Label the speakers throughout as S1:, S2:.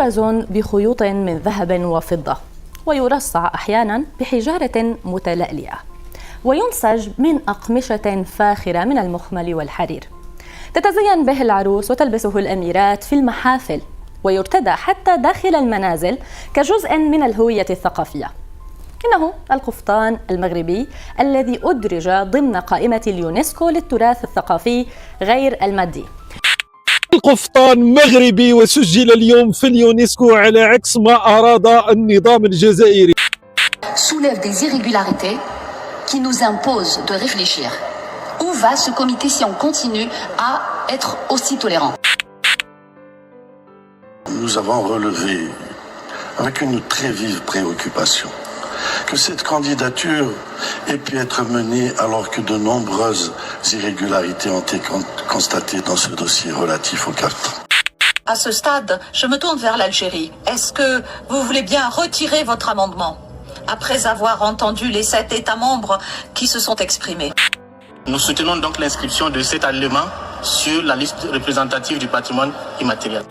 S1: مطرز بخيوط من ذهب وفضة، ويرصع أحيانا بحجارة متلألئة، وينسج من أقمشة فاخرة من المخمل والحرير. تتزين به العروس وتلبسه الأميرات في المحافل، ويرتدى حتى داخل المنازل كجزء من الهوية الثقافية. إنه القفطان المغربي الذي أدرج ضمن قائمة اليونسكو للتراث الثقافي غير المادي.
S2: القفطان مغربي وسجل اليوم في اليونسكو على عكس ما أراد النظام الجزائري.
S3: soulève des irrégularités qui nous imposent de réfléchir. Où va ce comité si on continue à être aussi tolérant?
S4: Nous avons relevé avec une très vive préoccupation que cette candidature ait pu être menée alors que de nombreuses irrégularités ont été constatées dans ce dossier relatif au CAFTA.
S5: À ce stade, je me tourne vers l'Algérie. Est-ce que vous voulez bien retirer votre amendement après avoir entendu les 7 États membres qui se sont exprimés?
S6: Nous soutenons donc l'inscription de cet élément sur la liste représentative du patrimoine immatériel.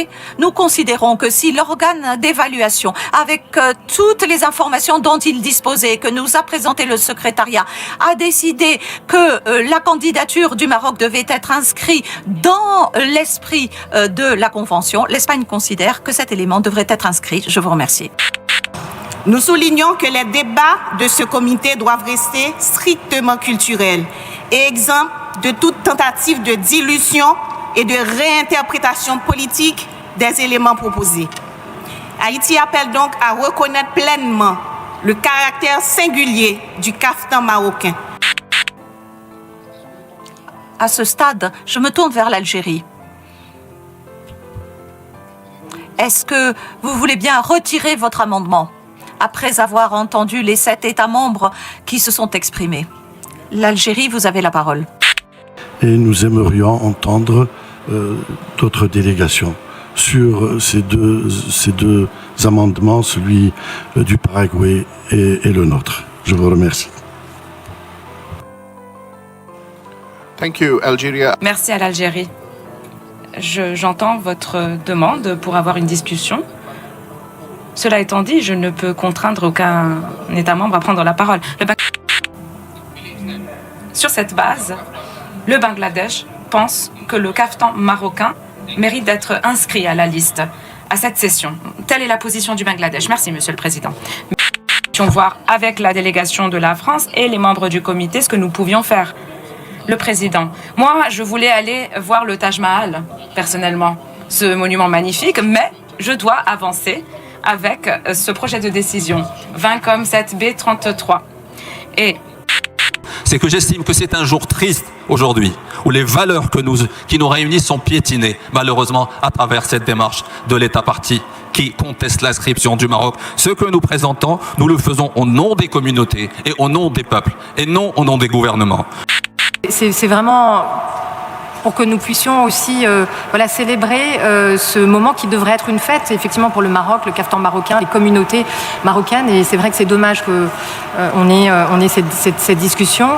S5: Et nous considérons que si l'organe d'évaluation, avec toutes les informations dont il disposait, que nous a présenté le secrétariat, a décidé que la candidature du Maroc devait être inscrite dans l'esprit de la Convention, l'Espagne considère que cet élément devrait être inscrit. Je vous remercie.
S7: Nous soulignons que les débats de ce comité doivent rester strictement culturels et exempts de toute tentative de dilution et de réinterprétation politique des éléments proposés. Haïti appelle donc à reconnaître pleinement le caractère singulier du caftan marocain.
S5: À ce stade, je me tourne vers l'Algérie. Est-ce que vous voulez bien retirer votre amendement après avoir entendu les 7 États membres qui se sont exprimés? L'Algérie, vous avez la parole.
S4: Et nous aimerions entendre d'autres délégations sur ces deux amendements, celui du Paraguay et le nôtre. Je vous remercie.
S8: Thank you, Algeria.
S9: Merci à l'Algérie. J'entends votre demande pour avoir une discussion. Cela étant dit, je ne peux contraindre aucun État membre à prendre la parole. Sur cette base, le Bangladesh pense que le caftan marocain mérite d'être inscrit à la liste, à cette session. Telle est la position du Bangladesh. Merci, Monsieur le Président. Nous allons voir avec la délégation de la France et les membres du comité ce que nous pouvions faire. Le Président, moi, je voulais aller voir le Taj Mahal, personnellement, ce monument magnifique, mais je dois avancer avec ce projet de décision 20COM7B33. Et
S10: c'est que j'estime que c'est un jour triste aujourd'hui, où les valeurs qui nous réunissent sont piétinées, malheureusement, à travers cette démarche de l'État parti qui conteste l'inscription du Maroc. Ce que nous présentons, nous le faisons au nom des communautés et au nom des peuples, et non au nom des gouvernements.
S11: C'est vraiment pour que nous puissions aussi célébrer ce moment qui devrait être une fête, effectivement, pour le Maroc, le caftan marocain, les communautés marocaines. Et c'est vrai que c'est dommage qu'on ait cette discussion.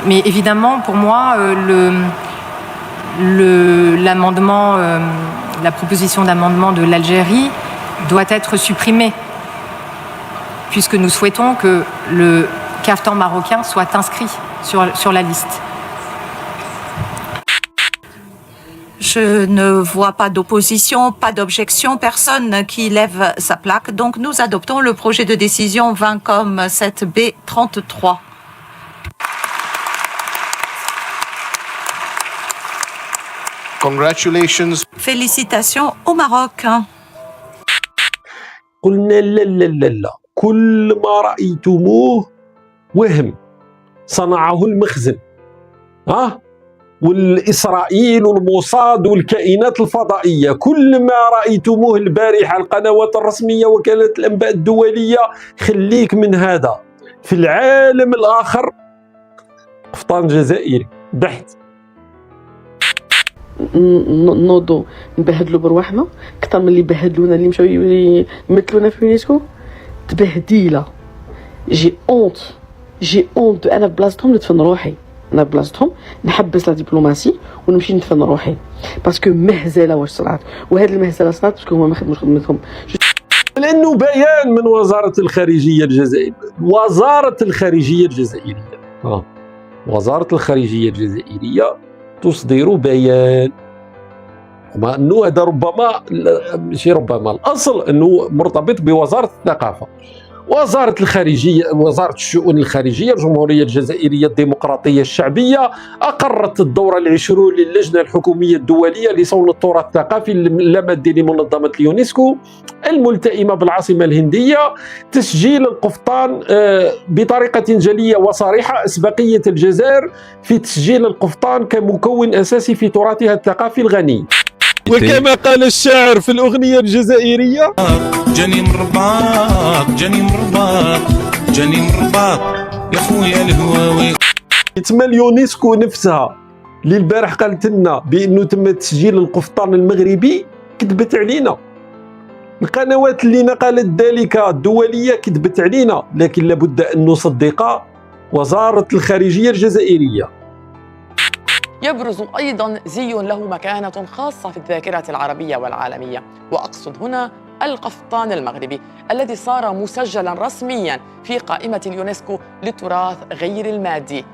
S11: Mais évidemment, pour moi, l'amendement, la proposition d'amendement de l'Algérie doit être supprimée, puisque nous souhaitons que le caftan marocain soit inscrit sur la liste.
S5: Je ne vois pas d'opposition, pas d'objection, personne qui lève sa plaque. Donc nous adoptons le projet de décision 20COM7B33.
S8: Congratulations.
S5: Félicitations au Maroc.
S2: قلنا لا لا لا لا، كل ما رأيتموه وهم صنعه المخزن، والإسرائيل والموساد والكائنات الفضائية، كل ما رأيتموه البارحة القنوات الرسمية وكالة الأنباء الدولية، خليك من هذا. في العالم الآخر قفطان جزائري بحت.
S12: نوضوا نبهدلوا برواحنا اكثر من اللي بهدلونا اللي مشاو يمثلونا في اليونسكو. تبهديله. جي اونت انا بلاصتهم ندفن روحي، انا بلاصتهم نحبس لا دبلوماسي ونمشي ندفن روحي باسكو مهزله واش صرات، وهاد المهزله صرات باسكو هما ما خدموش خدمتهم.
S2: لانه بيان من وزاره الخارجيه الجزائريه، وزاره الخارجيه الجزائريه وزاره الخارجيه الجزائريه تصدر بيان، وما انه هذا ربما ماشي ربما الاصل انه مرتبط بوزاره الثقافه. وزاره الخارجيه، وزاره الشؤون الخارجيه الجمهوريه الجزائريه الديمقراطيه الشعبيه اقرت الدوره العشرون للجنه الحكوميه الدوليه لصون التراث الثقافي اللامادي لمنظمه اليونسكو الملتئمه بالعاصمه الهنديه تسجيل القفطان بطريقه جليه وصريحه اسبقيه الجزائر في تسجيل القفطان كمكون اساسي في تراثها الثقافي الغني. وكما قال الشاعر في الأغنية الجزائرية:
S13: جاني مرباط جاني مرباط جاني مرباط يا خويا الهواوي.
S2: تما اليونسكو نفسها اللي البارح قالت لنا بأنه تم تسجيل القفطان المغربي كذبت علينا. القنوات اللي نقلت ذلك الدولية كذبت علينا، لكن لابد أن نصدق وزارة الخارجية الجزائرية.
S14: يبرز أيضا زي له مكانة خاصة في الذاكرة العربية والعالمية، وأقصد هنا القفطان المغربي الذي صار مسجلا رسميا في قائمة اليونسكو للتراث غير المادي.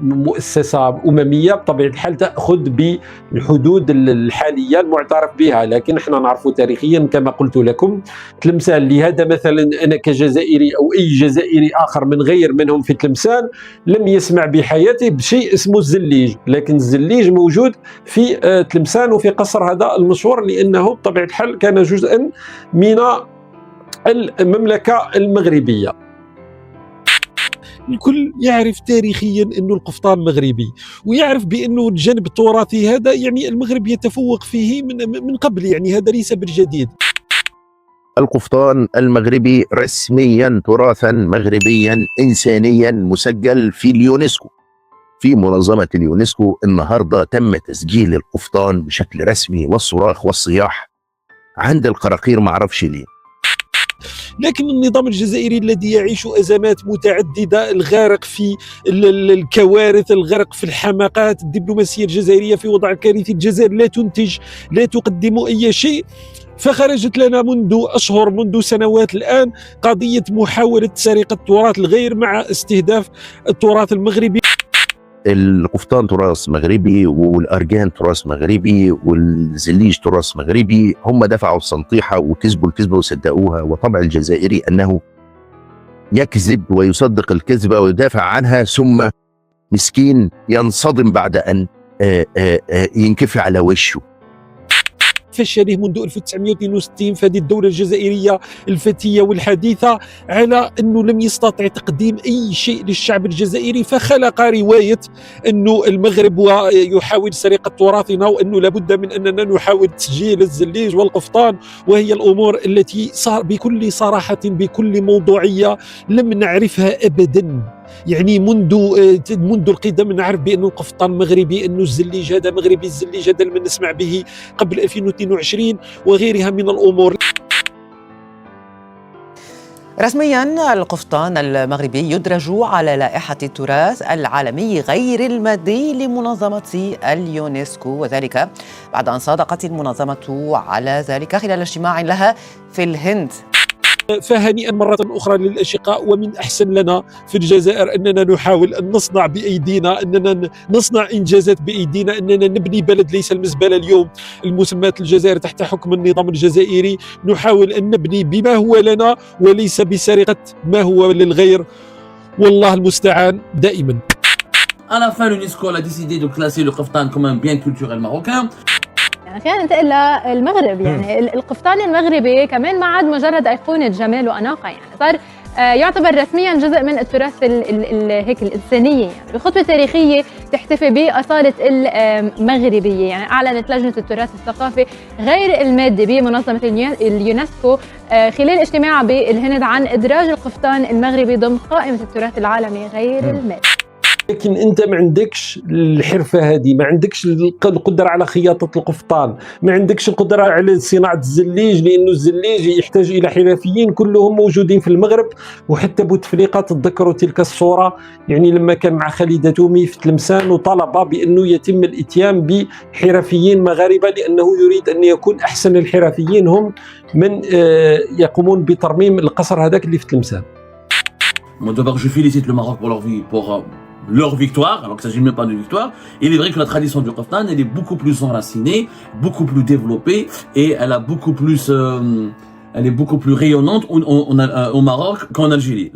S2: مؤسسة أممية بطبيعة الحال تأخذ بالحدود الحالية المعترف بها، لكن احنا نعرف تاريخيا كما قلت لكم تلمسان. لهذا مثلا أنا كجزائري أو أي جزائري آخر من غير منهم في تلمسان لم يسمع بحياته بشيء اسمه الزليج، لكن الزليج موجود في تلمسان وفي قصر هذا المشهور، لأنه بطبيعة الحال كان جزءا من المملكة المغربية. الكل يعرف تاريخيا أنه القفطان مغربي، ويعرف بأنه الجانب التراثي هذا يعني المغرب يتفوق فيه من قبل، يعني هذا ليس بالجديد.
S15: القفطان المغربي رسميا تراثا مغربيا إنسانيا مسجل في اليونسكو، في منظمة اليونسكو. النهاردة تم تسجيل القفطان بشكل رسمي، والصراخ والصياح عند القراقير معرفش ليه.
S2: لكن النظام الجزائري الذي يعيش أزمات متعددة، الغارق في الكوارث، الغرق في الحماقات، الدبلوماسية الجزائرية في وضع كارثي، الجزائر لا تنتج، لا تقدم أي شيء، فخرجت لنا منذ أشهر منذ سنوات الآن قضية محاولة سرقة التراث الغير مع استهداف التراث المغربي.
S15: القفطان تراث مغربي، والأرجان تراث مغربي، والزليج تراث مغربي. هم دفعوا السنطيحة وكذبوا الكذبة وصدقوها، وطبع الجزائري أنه يكذب ويصدق الكذبة ويدافع عنها، ثم مسكين ينصدم بعد أن ينكفي على وشه.
S2: فشله منذ 1962 فهذه الدولة الجزائرية الفتية والحديثة على أنه لم يستطع تقديم أي شيء للشعب الجزائري، فخلق رواية أنه المغرب يحاول سرقة تراثنا، وأنه لابد من أننا نحاول تسجيل الزليج والقفطان، وهي الأمور التي صار بكل صراحة بكل موضوعية لم نعرفها أبدا. يعني منذ القدم نعرف بأن القفطان مغربي، أنه الزليج هذا مغربي، الزليج هذا لم نسمع به قبل 2022 وغيرها من الأمور.
S14: رسميا القفطان المغربي يدرج على لائحة التراث العالمي غير المادي لمنظمة اليونسكو، وذلك بعد أن صادقت المنظمة على ذلك خلال اجتماع لها في الهند.
S2: فهنيئا مرة أخرى للأشقاء، ومن أحسن لنا في الجزائر أننا نحاول أن نصنع بأيدينا، أننا نصنع إنجازات بأيدينا، أننا نبني بلد ليس المزبلة. اليوم المسمات الجزائر تحت حكم النظام الجزائري، نحاول أن نبني بما هو لنا وليس بسرقة ما هو للغير، والله المستعان دائما.
S16: À la fin, l'UNESCO a décidé de classer le Qaftan comme un bien culturel marocain.
S17: يعني خلينا ننتقل للمغرب. يعني القفطان المغربي كمان ما عاد مجرد أيقونة جمال وأناقة، يعني صار يعتبر رسميا جزء من التراث هيك الإنسانية، يعني بخطوة تاريخية تحتفي بأصالة المغربية. يعني أعلنت لجنة التراث الثقافي غير المادي بمنظمة اليونسكو خلال اجتماع بالهند عن إدراج القفطان المغربي ضمن قائمة التراث العالمي غير المادي.
S2: لكن انت ما عندكش الحرفه هذه، ما عندكش القدره على خياطه القفطان، ما عندكش القدره على صناعه الزليج، لانه الزليج يحتاج الى حرفيين كلهم موجودين في المغرب. وحتى بوتفليقه تتذكروا تلك الصوره، يعني لما كان مع خالد تومي في تلمسان وطلب بانه يتم الاتيان بحرفيين مغاربه، لانه يريد ان يكون احسن الحرفيين هم من يقومون بترميم القصر هذاك اللي في تلمسان.
S16: Moi, d'abord, je félicite le Maroc pour leur victoire, alors qu'il ne s'agit même pas de victoire. Il est vrai que la tradition du Kaftan, elle est beaucoup plus enracinée, beaucoup plus développée, et elle a beaucoup plus, elle est beaucoup plus rayonnante au Maroc qu'en Algérie.